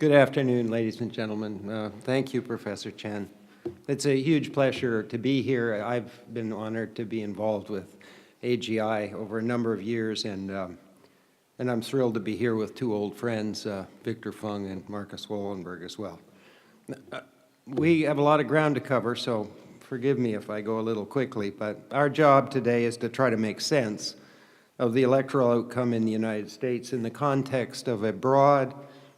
Good afternoon, ladies and gentlemen. Thank you, Professor Chen. It's a huge pleasure to be here. I've been honored to be involved with AGI over a number of years, and I'm thrilled to be here with two old friends, Victor Fung and Marcus Wallenberg as well. We have a lot of ground to cover, so forgive me if I go a little quickly, but our job today is to try to make sense of the electoral outcome in the United States in the context of a broad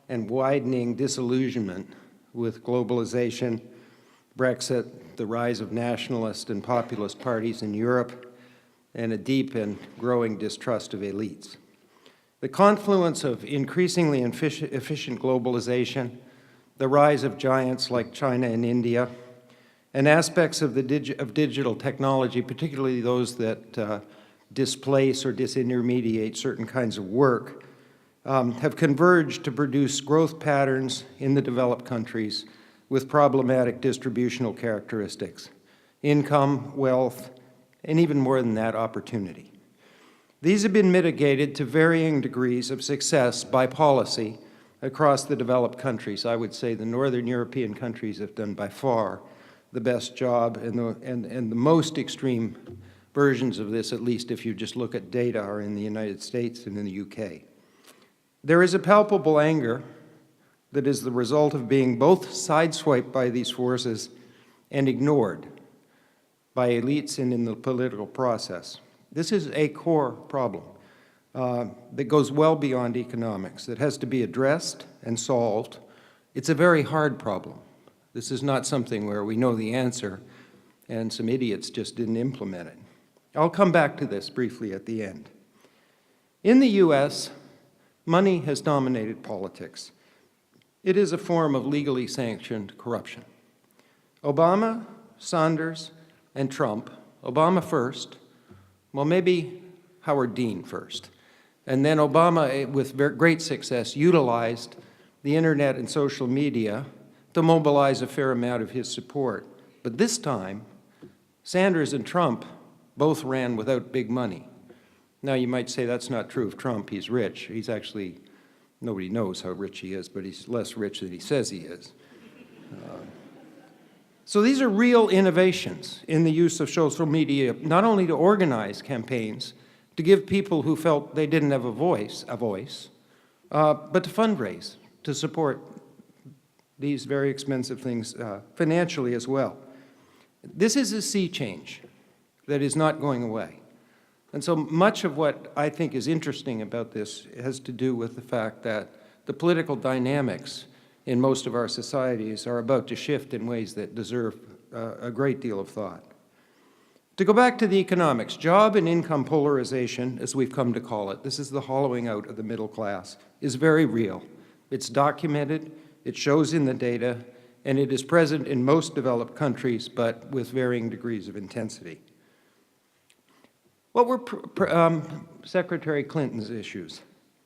and widening disillusionment with globalization, Brexit, the rise of nationalist and populist parties in Europe, and a deep and growing distrust of elites. The confluence of increasingly efficient globalization, the rise of giants like China and India, and aspects of digital technology, particularly those that displace or disintermediate certain kinds of work, have converged to produce growth patterns in the developed countries with problematic distributional characteristics, income, wealth, and even more than that, opportunity. These have been mitigated to varying degrees of success by policy across the developed countries. I would say the Northern European countries have done by far the best job, and the most extreme versions of this, at least if you just look at data, are in the United States and in the UK. There is a palpable anger that is the result of being both sideswiped by these forces and ignored by elites and in the political process. This is a core problem that goes well beyond economics, that has to be addressed and solved. It's a very hard problem. This is not something where we know the answer and some idiots just didn't implement it. I'll come back to this briefly at the end. In the US, money has dominated politics. It is a form of legally sanctioned corruption. Obama, Sanders, and Trump, Obama first, well, maybe Howard Dean first, and then Obama, with great success, utilized the internet and social media to mobilize a fair amount of his support. But this time, Sanders and Trump both ran without big money. Now, you might say that's not true of Trump. He's rich. He's actually, nobody knows how rich he is, but he's less rich than he says he is. So these are real innovations in the use of social media, not only to organize campaigns, to give people who felt they didn't have a voice, but to fundraise, to support these very expensive things financially as well. This is a sea change that is not going away. And so much of what I think is interesting about this has to do with the fact that the political dynamics in most of our societies are about to shift in ways that deserve a great deal of thought. To go back to the economics, job and income polarization, as we've come to call it, this is the hollowing out of the middle class, is very real. It's documented, it shows in the data, and it is present in most developed countries, but with varying degrees of intensity. What were Secretary Clinton's issues?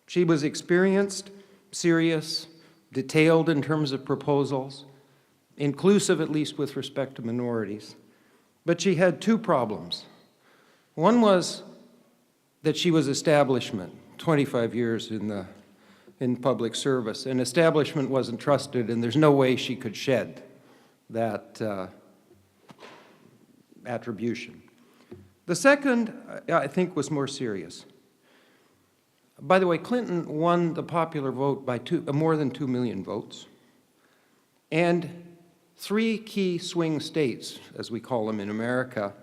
She was experienced, serious, detailed in terms of proposals, inclusive at least with respect to minorities. But she had two problems. One was that she was establishment, 25 years in public service, and establishment wasn't trusted, and there's no way she could shed that attribution. The second, I think, was more serious. By the way, Clinton won the popular vote by more than 2 million votes, and 3 key swing states, as we call them in America,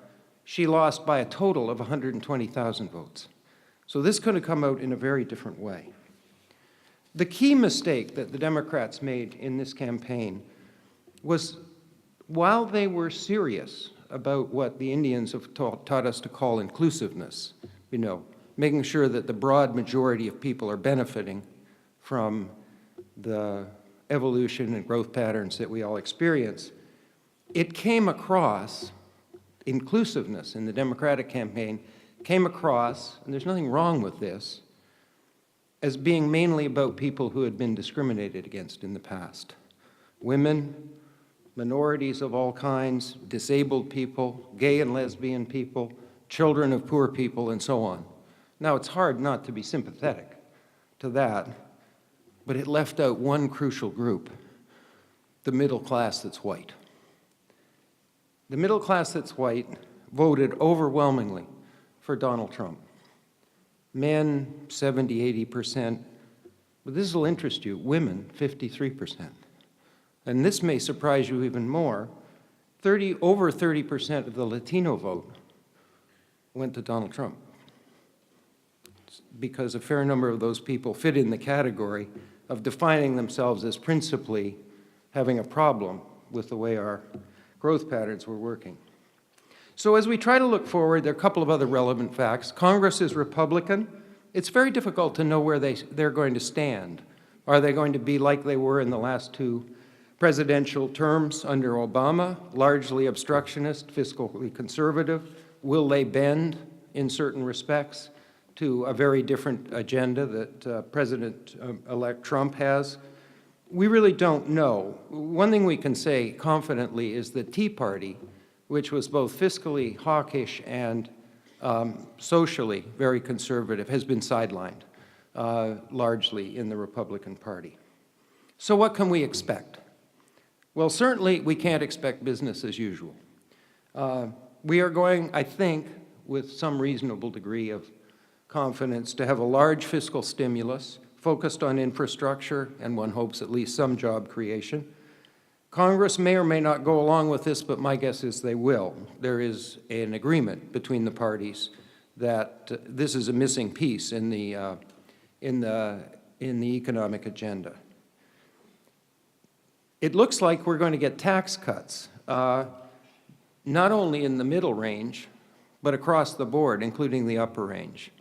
she lost by a total of 120,000 votes. So this could have come out in a very different way. The key mistake that the Democrats made in this campaign was, while they were serious about what the Indians have taught us to call inclusiveness, you know, making sure that the broad majority of people are benefiting from the evolution and growth patterns that we all experience, it came across, inclusiveness in the Democratic campaign came across, and there's nothing wrong with this, as being mainly about people who had been discriminated against in the past. Women, minorities of all kinds, disabled people, gay and lesbian people, children of poor people, and so on. Now, it's hard not to be sympathetic to that, but it left out one crucial group, the middle class that's white. The middle class that's white voted overwhelmingly for Donald Trump. Men, 70, 80%. But this will interest you, women, 53%. And this may surprise you even more. Over 30% of the Latino vote went to Donald Trump, because a fair number of those people fit in the category of defining themselves as principally having a problem with the way our growth patterns were working. So as we try to look forward, there are a couple of other relevant facts. Congress is Republican. It's very difficult to know where they're going to stand. Are they going to be like they were in the last two presidential terms under Obama, largely obstructionist, fiscally conservative? Will they bend in certain respects to a very different agenda that President-elect Trump has? We really don't know. One thing we can say confidently is that Tea Party, which was both fiscally hawkish and socially very conservative, has been sidelined largely in the Republican Party. So what can we expect? Well, certainly we can't expect business as usual. We are going, I think, with some reasonable degree of confidence, to have a large fiscal stimulus focused on infrastructure, and one hopes at least some job creation. Congress may or may not go along with this, but my guess is they will. There is an agreement between the parties that this is a missing piece in the economic agenda. It looks like we're going to get tax cuts, not only in the middle range, but across the board, including the upper range.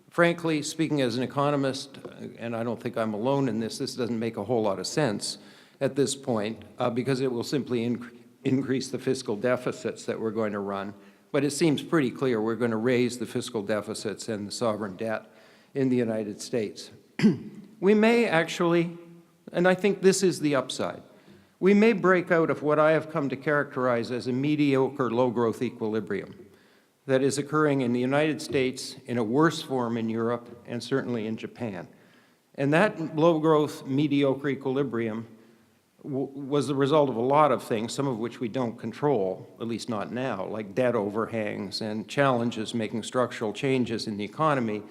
Frankly, speaking as an economist, and I don't think I'm alone in this doesn't make a whole lot of sense at this point, because it will simply increase the fiscal deficits that we're going to run. But it seems pretty clear we're going to raise the fiscal deficits and the sovereign debt in the United States. We may actually, and I think this is the upside, we may break out of what I have come to characterize as a mediocre low-growth equilibrium that is occurring in the United States, in a worse form in Europe, and certainly in Japan. And that low-growth, mediocre equilibrium was the result of a lot of things, some of which we don't control, at least not now, like debt overhangs and challenges making structural changes in the economy,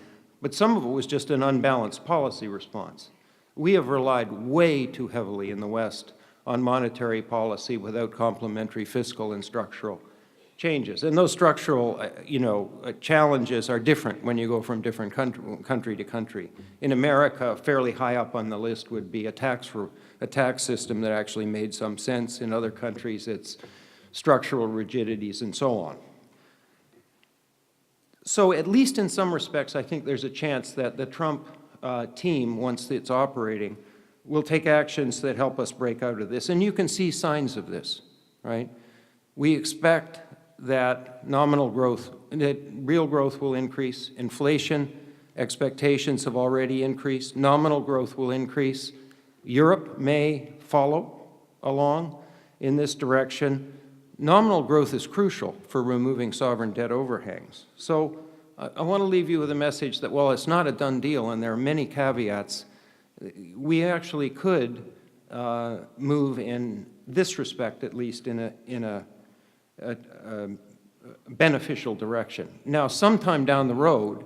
but some of it was just an unbalanced policy response. We have relied way too heavily in the West on monetary policy without complementary fiscal and structural changes. And those structural, challenges are different when you go from different country to country. In America, fairly high up on the list would be a tax system that actually made some sense. In other countries, it's structural rigidities and so on. So at least in some respects, I think there's a chance that the Trump team, once it's operating, will take actions that help us break out of this. And you can see signs of this, right? We expect that nominal growth, that real growth will increase. Inflation expectations have already increased. Nominal growth will increase. Europe may follow along in this direction. Nominal growth is crucial for removing sovereign debt overhangs. So I want to leave you with a message that while it's not a done deal and there are many caveats, we actually could move in this respect, at least in a beneficial direction. Now, sometime down the road,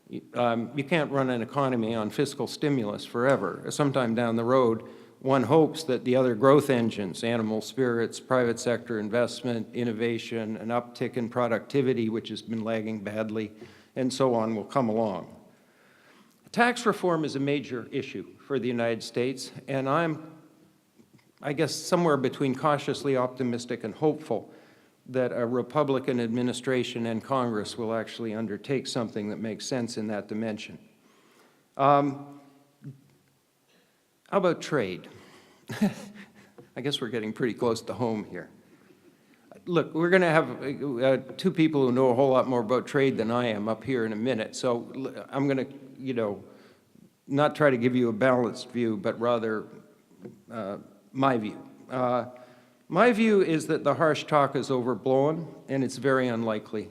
you can't run an economy on fiscal stimulus forever. Sometime down the road, one hopes that the other growth engines, animal spirits, private sector investment, innovation, an uptick in productivity, which has been lagging badly, and so on, will come along. Tax reform is a major issue for the United States, and I guess, somewhere between cautiously optimistic and hopeful that a Republican administration and Congress will actually undertake something that makes sense in that dimension. How about trade? I guess we're getting pretty close to home here. Look, we're going to have two people who know a whole lot more about trade than I am up here in a minute, so I'm going to, not try to give you a balanced view, but rather my view. My view is that the harsh talk is overblown, and it's very unlikely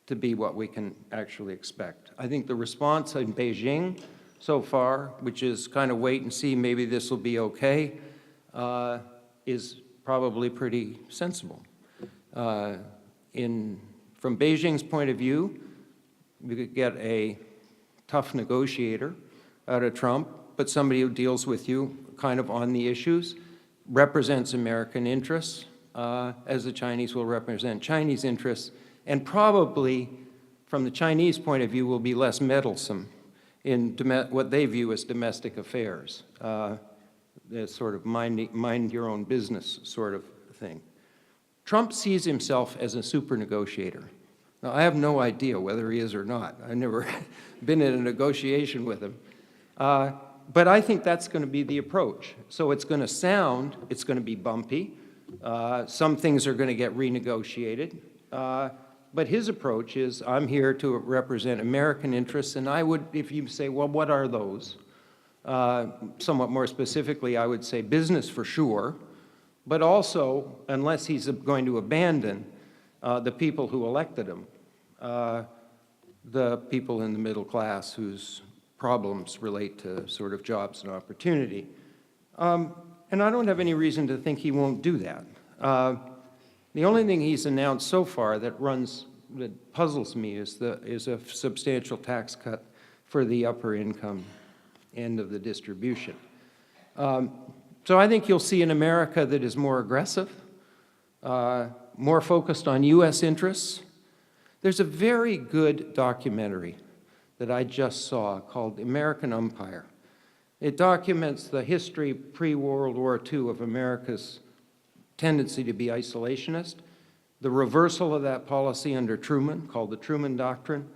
to be what we can actually expect. I think the response in Beijing so far, which is kind of wait and see, maybe this will be okay, is probably pretty sensible. From Beijing's point of view, we could get a tough negotiator out of Trump, but somebody who deals with you kind of on the issues, represents American interests, as the Chinese will represent Chinese interests, and probably, from the Chinese point of view, will be less meddlesome in what they view as domestic affairs, the sort of mind your own business sort of thing. Trump sees himself as a super negotiator. Now, I have no idea whether he is or not. I've never been in a negotiation with him. But I think that's going to be the approach. So it's going to be bumpy. Some things are going to get renegotiated. But his approach is, I'm here to represent American interests, and I would, if you say, well, what are those? Somewhat more specifically, I would say business for sure, but also, unless he's going to abandon the people who elected him, the people in the middle class whose problems relate to sort of jobs and opportunity. And I don't have any reason to think he won't do that. The only thing he's announced so far that puzzles me is a substantial tax cut for the upper income end of the distribution. So I think you'll see an America that is more aggressive, more focused on U.S. interests. There's a very good documentary that I just saw called American Empire. It documents the history pre-World War II of America's tendency to be isolationist, the reversal of that policy under Truman, called the Truman Doctrine.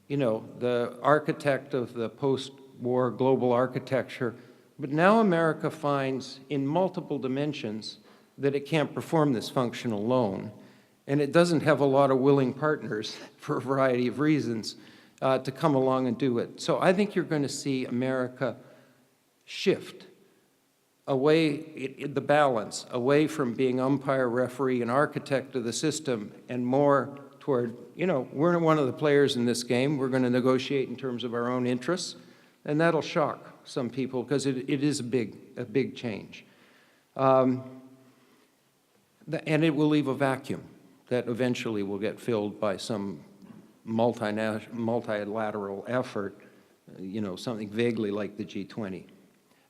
You know, the architect of the post-war global architecture. But now America finds in multiple dimensions that it can't perform this function alone, and it doesn't have a lot of willing partners for a variety of reasons to come along and do it. So I think you're going to see America shift away, the balance, away from being umpire, referee, and architect of the system, and more toward, you know, we're one of the players in this game. We're going to negotiate in terms of our own interests, and that'll shock some people because it is a big change. And it will leave a vacuum that eventually will get filled by some multilateral effort, you know, something vaguely like the G20.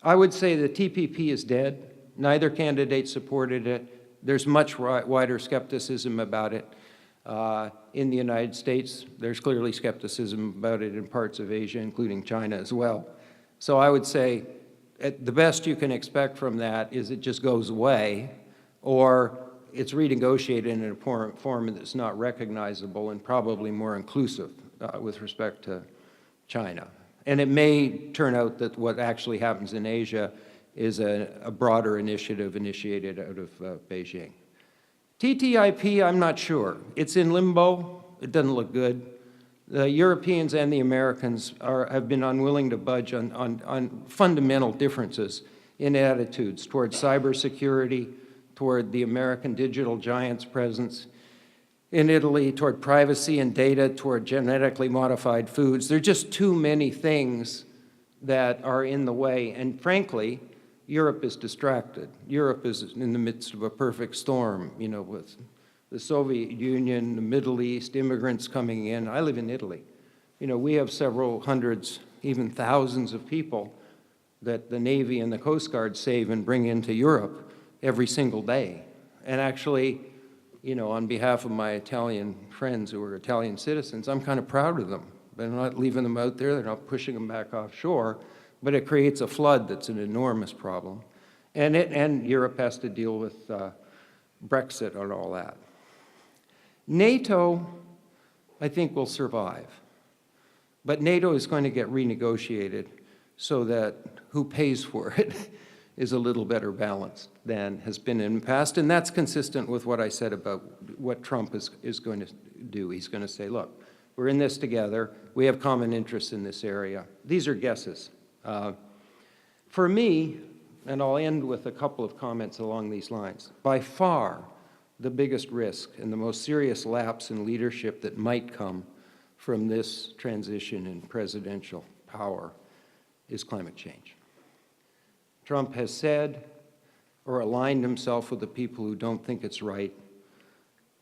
I would say the TPP is dead. Neither candidate supported it. There's much wider skepticism about it in the United States. There's clearly skepticism about it in parts of Asia, including China as well. So I would say the best you can expect from that is it just goes away, or it's renegotiated in a form that's not recognizable and probably more inclusive with respect to China. And it may turn out that what actually happens in Asia is a broader initiative initiated out of Beijing. TTIP, I'm not sure. It's in limbo. It doesn't look good. The Europeans and the Americans have been unwilling to budge on fundamental differences in attitudes toward cybersecurity, toward the American digital giant's presence in Italy, toward privacy and data, toward genetically modified foods. There are just too many things that are in the way, and frankly, Europe is distracted. Europe is in the midst of a perfect storm, you know, with the Soviet Union, the Middle East, immigrants coming in. I live in Italy. You know, we have several hundreds, even thousands of people that the Navy and the Coast Guard save and bring into Europe every single day. And actually, you know, on behalf of my Italian friends who are Italian citizens, I'm kind of proud of them. They're not leaving them out there, they're not pushing them back offshore, but it creates a flood that's an enormous problem. And Europe has to deal with Brexit and all that. NATO, I think, will survive. But NATO is going to get renegotiated so that who pays for it is a little better balanced than has been in the past. And that's consistent with what I said about what Trump is going to do. He's going to say, look, we're in this together. We have common interests in this area. These are guesses. For me, and I'll end with a couple of comments along these lines, by far the biggest risk and the most serious lapse in leadership that might come from this transition in presidential power is climate change. Trump has said or aligned himself with the people who don't think it's right.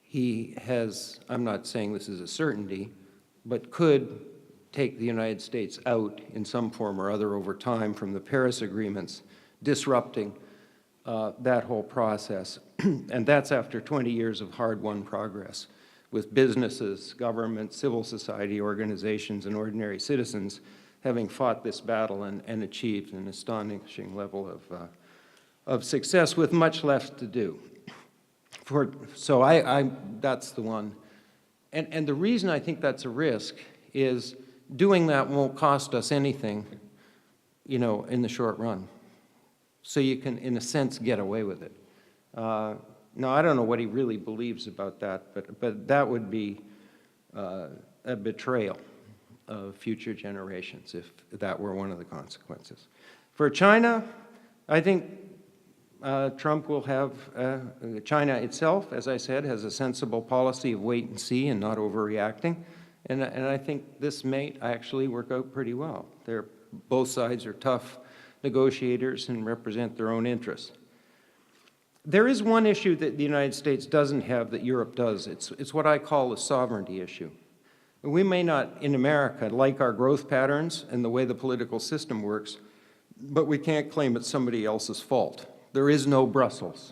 He has, I'm not saying this is a certainty, but could take the United States out in some form or other over time from the Paris agreements, disrupting that whole process. And that's after 20 years of hard-won progress with businesses, government, civil society organizations, and ordinary citizens having fought this battle and achieved an astonishing level of success with much left to do. So that's the one. And the reason I think that's a risk is doing that won't cost us anything, you know, in the short run. So you can, in a sense, get away with it. Now, I don't know what he really believes about that, but that would be a betrayal of future generations if that were one of the consequences. For China, I think Trump will have, China itself, as I said, has a sensible policy of wait and see and not overreacting. And I think this may actually work out pretty well. Both sides are tough negotiators and represent their own interests. There is one issue that the United States doesn't have that Europe does. It's what I call a sovereignty issue. We may not, in America, like our growth patterns and the way the political system works, but we can't claim it's somebody else's fault. There is no Brussels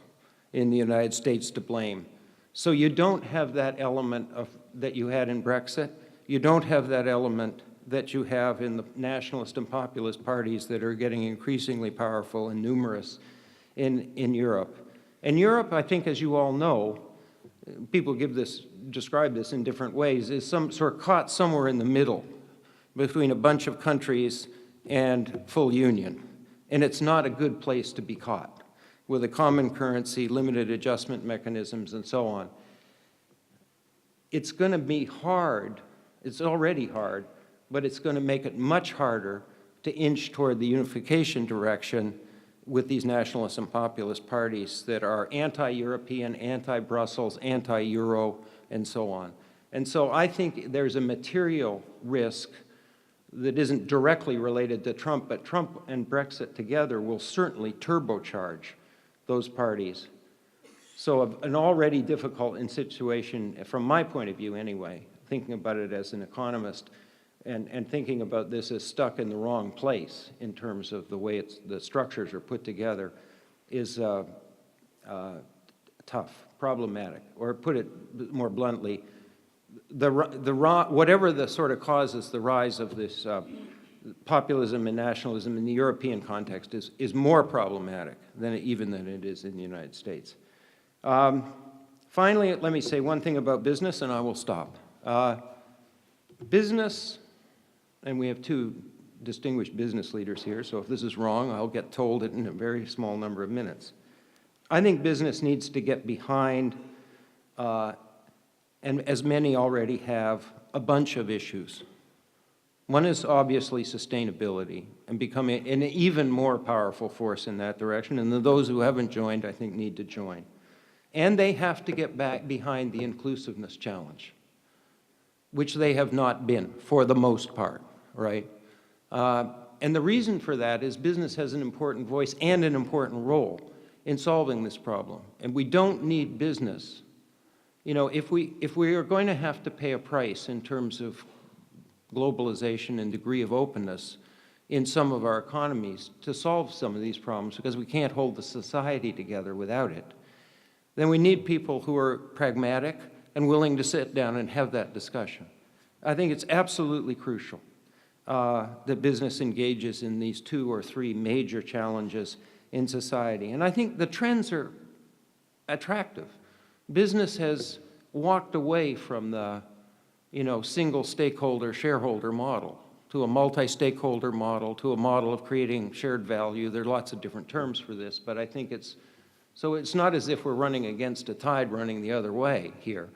in the United States to blame. So you don't have that element that you had in Brexit. You don't have that element that you have in the nationalist and populist parties that are getting increasingly powerful and numerous in Europe. And Europe, I think, as you all know, people describe this in different ways, is some sort of caught somewhere in the middle between a bunch of countries and full union. And it's not a good place to be caught with a common currency, limited adjustment mechanisms, and so on. It's going to be hard. It's already hard, but it's going to make it much harder to inch toward the unification direction with these nationalist and populist parties that are anti-European, anti-Brussels, anti-Euro, and so on. And so I think there's a material risk that isn't directly related to Trump, but Trump and Brexit together will certainly turbocharge those parties. So an already difficult situation, from my point of view anyway, thinking about it as an economist, and thinking about this as stuck in the wrong place in terms of the way the structures are put together is tough, problematic. Or put it more bluntly, whatever the sort of causes the rise of this populism and nationalism in the European context is more problematic than it is in the United States. Finally, let me say one thing about business, and I will stop. Business, and we have two distinguished business leaders here, so if this is wrong, I'll get told it in a very small number of minutes. I think business needs to get behind, and as many already have, a bunch of issues. One is obviously sustainability and becoming an even more powerful force in that direction, and those who haven't joined, I think, need to join. And they have to get back behind the inclusiveness challenge, which they have not been for the most part, right? And the reason for that is business has an important voice and an important role in solving this problem. And we don't need business. You know, if we are going to have to pay a price in terms of globalization and degree of openness in some of our economies to solve some of these problems, because we can't hold the society together without it, then we need people who are pragmatic and willing to sit down and have that discussion. I think it's absolutely crucial that business engages in these 2 or 3 major challenges in society. And I think the trends are attractive. Business has walked away from the, single stakeholder shareholder model to a multi-stakeholder model, to a model of creating shared value. There are lots of different terms for this, but I think it's not as if we're running against a tide running the other way here.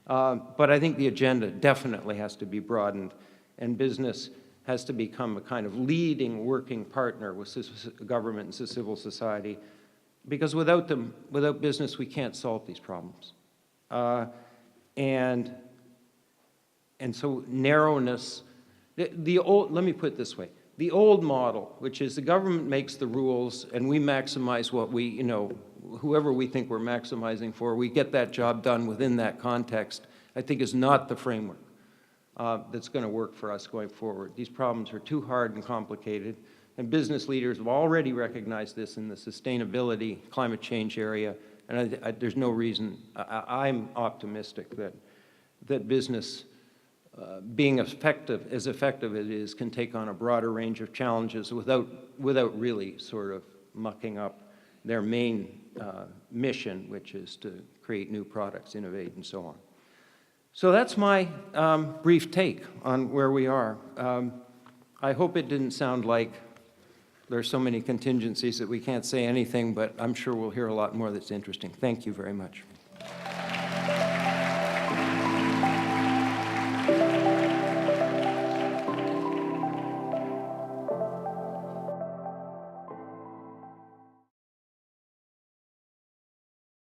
But I think the agenda definitely has to be broadened, and business has to become a kind of leading working partner with government and civil society, because without business, we can't solve these problems. And so narrowness, let me put it this way. the old model, which is the government makes the rules and we maximize what we, you know, whoever we think we're maximizing for, we get that job done within that context, I think is not the framework that's going to work for us going forward. These problems are too hard and complicated, and business leaders have already recognized this in the sustainability, climate change area, and there's no reason, I'm optimistic that business, being effective as it is, can take on a broader range of challenges without really sort of mucking up their main mission, which is to create new products, innovate, and so on. So that's my brief take on where we are. I hope it didn't sound like there's so many contingencies that we can't say anything, but I'm sure we'll hear a lot more that's interesting. Thank you very much.